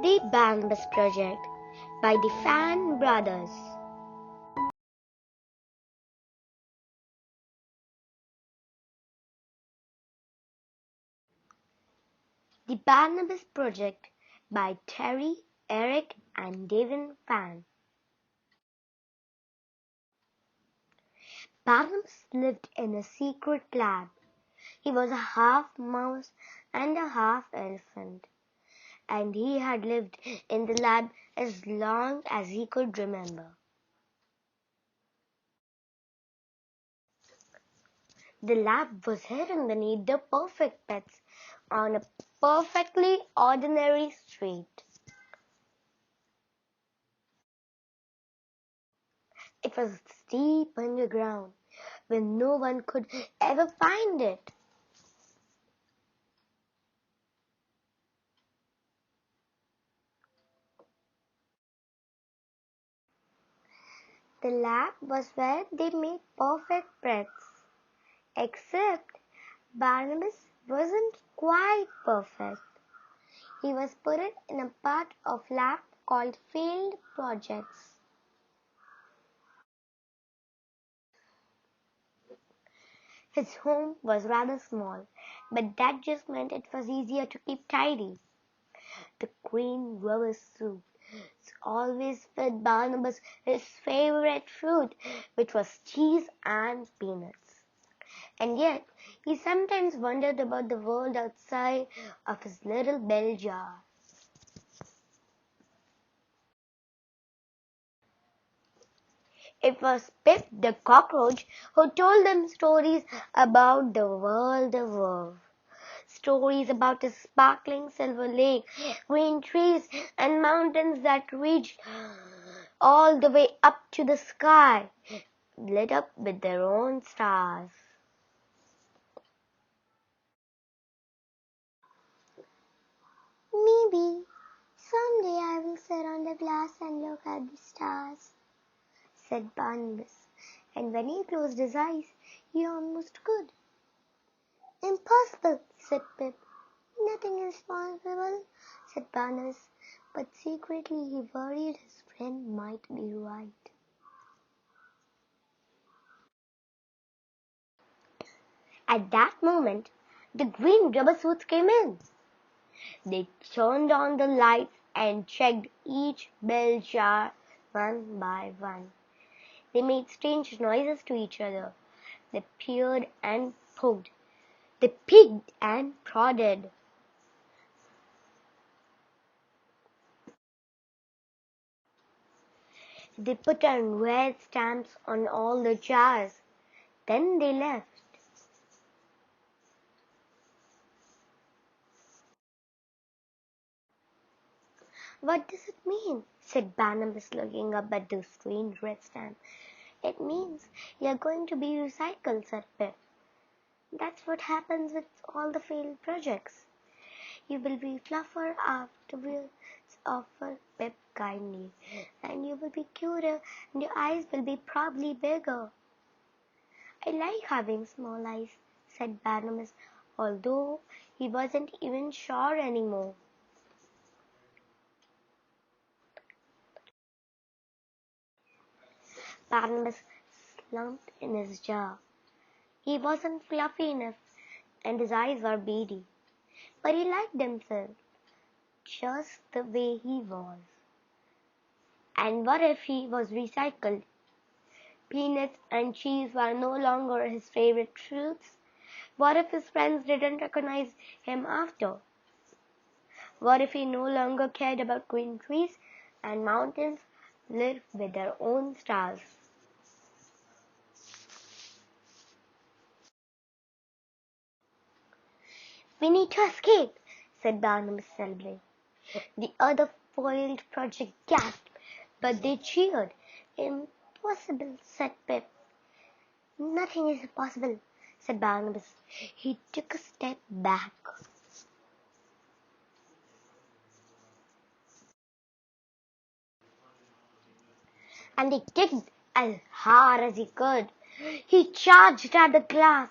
The Barnabus Project by the Fan brothers. The Barnabus Project by Terry, Eric, and Devin Fan. Barnabus lived in a secret lab. He was a half mouse and a half elephant, and he had lived in the lab as long as he could remember. The lab was hidden beneath the perfect pets on a perfectly ordinary street. It was deep underground, where no one could ever find it. The lab was where they made perfect breads. Except Barnabas wasn't quite perfect. He was put in a part of lab called failed projects. His home was rather small, but that just meant it was easier to keep tidy. The green rubber suit always fed Barnabas his favorite fruit, which was cheese and peanuts. And yet, he sometimes wondered about the world outside of his little bell jar. It was Pip the cockroach who told them stories about the world above. Stories about a sparkling silver lake, green trees, and mountains that reached all the way up to the sky, lit up with their own stars. Maybe someday I will sit on the glass and look at the stars, said Barnabas, and when he closed his eyes, he almost could. Impossible, said Pip. Nothing is possible, said Barnabas, but secretly he worried his friend might be right. At that moment, the green rubber suits came in. They turned on the lights and checked each bell jar one by one. They made strange noises to each other. They peered and poked. They peeked and prodded. They put on red stamps on all the jars. Then they left. What does it mean? Said Barnabas, looking up at the strange red stamp. It means you're going to be recycled, said Pip. That's what happens with all the failed projects. You will be fluffier afterwards, offered Pip kindly, and you will be cuter, and your eyes will be probably bigger. I like having small eyes, said Barnabas, although he wasn't even sure anymore. Barnabas slumped in his jar. He wasn't fluffy enough, and his eyes were beady, but he liked himself just the way he was. And what if he was recycled? Peanuts and cheese were no longer his favorite fruits. What if his friends didn't recognize him after? What if he no longer cared about green trees and mountains lit with their own stars? We need to escape, said Barnabas suddenly. The other foiled project gasped, but they cheered. Impossible, said Pip. Nothing is impossible, said Barnabas. He took a step back. And he kicked as hard as he could. He charged at the glass,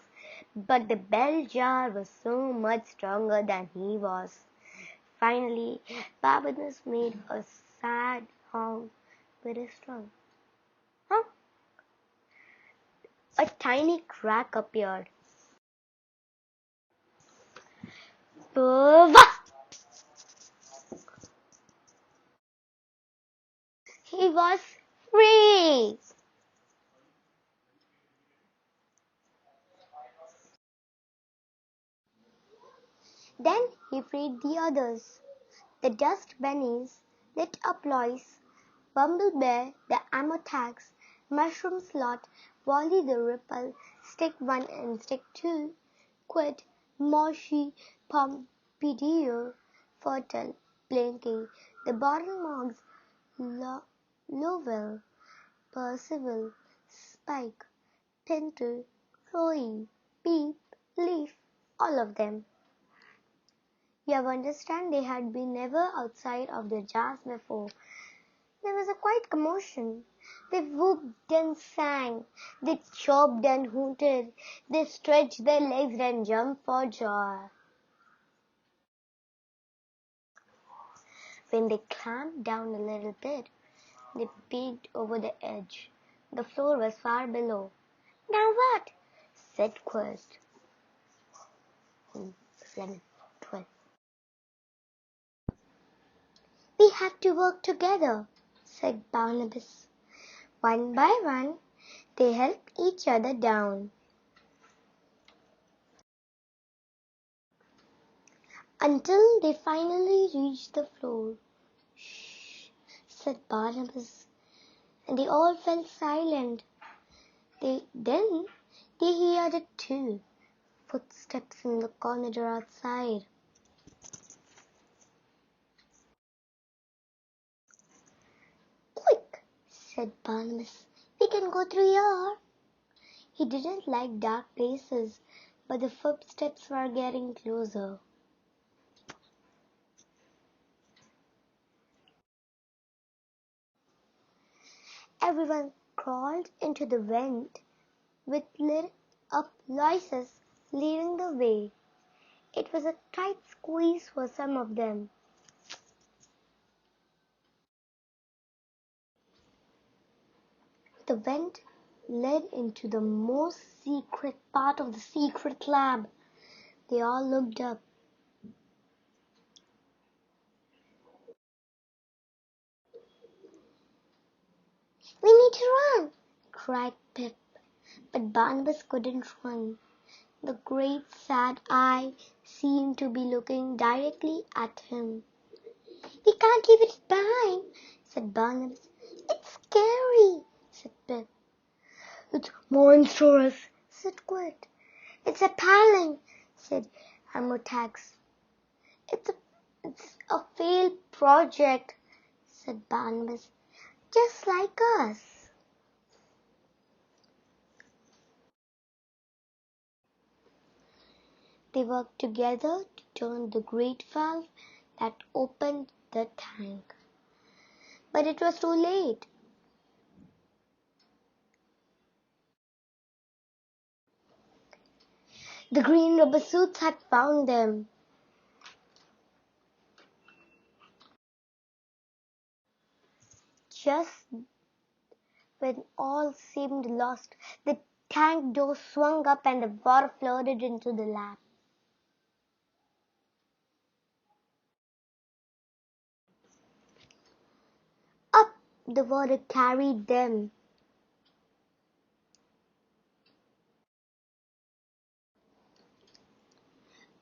but the bell jar was so much stronger than he was. Finally, Barnabus made a sad honk with his tongue. Huh? A tiny crack appeared. Bova! He was free! Then he freed the others. The dust bunnies, lit up Lois, Bumblebee, the Amotax, Mushroom Slot, Wally the Ripple, Stick 1 and Stick 2, Quid, Moshi, Pompidou, Fertile, Blinky, the Bottle Mogs, Lowell, Percival, Spike, Pinter, Chloe, Peep, Leaf, all of them. You have understand they had been never outside of their jars before. There was a quiet commotion. They whooped and sang. They chirped and hooted. They stretched their legs and jumped for joy. When they climbed down a little bit, they peeked over the edge. The floor was far below. Now what? Said Quest. 11, 12. We have to work together, said Barnabus. One by one, they helped each other down, until they finally reached the floor. Shh, said Barnabas, and they all fell silent. Then they heard it too, footsteps in the corridor outside. Quick, said Barnabas, we can go through here. He didn't like dark places, but the footsteps were getting closer. Everyone crawled into the vent, with lit up Loises leading the way. It was a tight squeeze for some of them. The vent led into the most secret part of the secret lab. They all looked up. We need to run, cried Pip. But Barnabas couldn't run. The great sad eye seemed to be looking directly at him. We can't leave it behind, said Barnabas. It's scary, said Pip. It's monstrous, said Quid. It's appalling, said Amotax. It's a failed project, said Barnabas. Just like us. They worked together to turn the great valve that opened the tank. But it was too late. The green rubber suits had found them. Just when all seemed lost, the tank door swung up and the water flooded into the lab. Up the water carried them.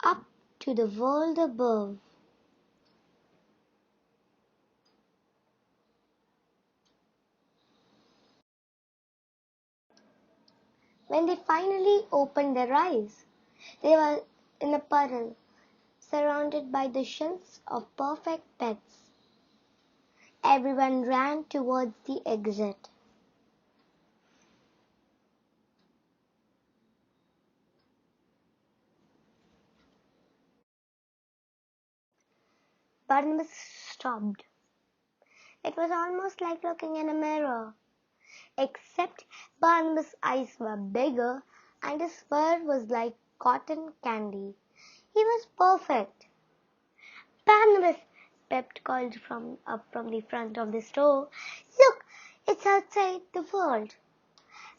Up to the world above. When they finally opened their eyes, they were in a puddle, surrounded by the shells of perfect pets. Everyone ran towards the exit. Barnabas stopped. It was almost like looking in a mirror, except Barnabas' eyes were bigger and his fur was like cotton candy. He was perfect. Barnabus, Pep called from the front of the store. Look, it's outside the world.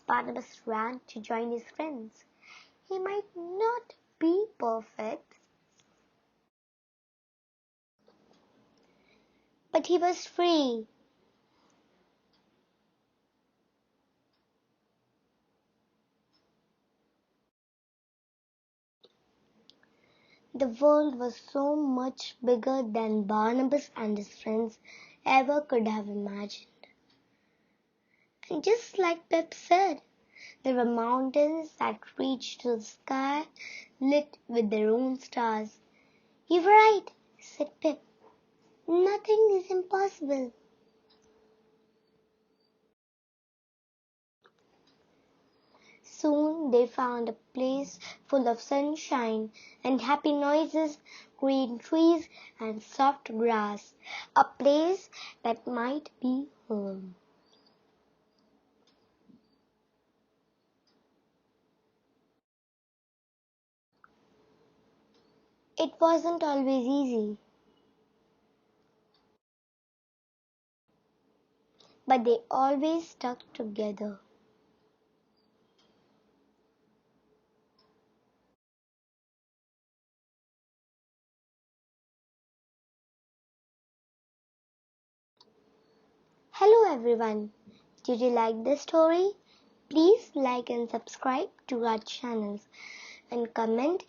Barnabus ran to join his friends. He might not be perfect, but he was free. The world was so much bigger than Barnabas and his friends ever could have imagined. And just like Pep said, there were mountains that reached to the sky, lit with their own stars. "You were right," said Pip. "Nothing is impossible." Soon they found a place full of sunshine and happy noises, green trees and soft grass, a place that might be home. It wasn't always easy, but they always stuck together. Hello everyone. Did you like this story? Please like and subscribe to our channels and comment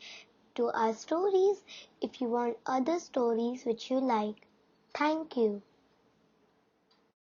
to our stories if you want other stories which you like. Thank you.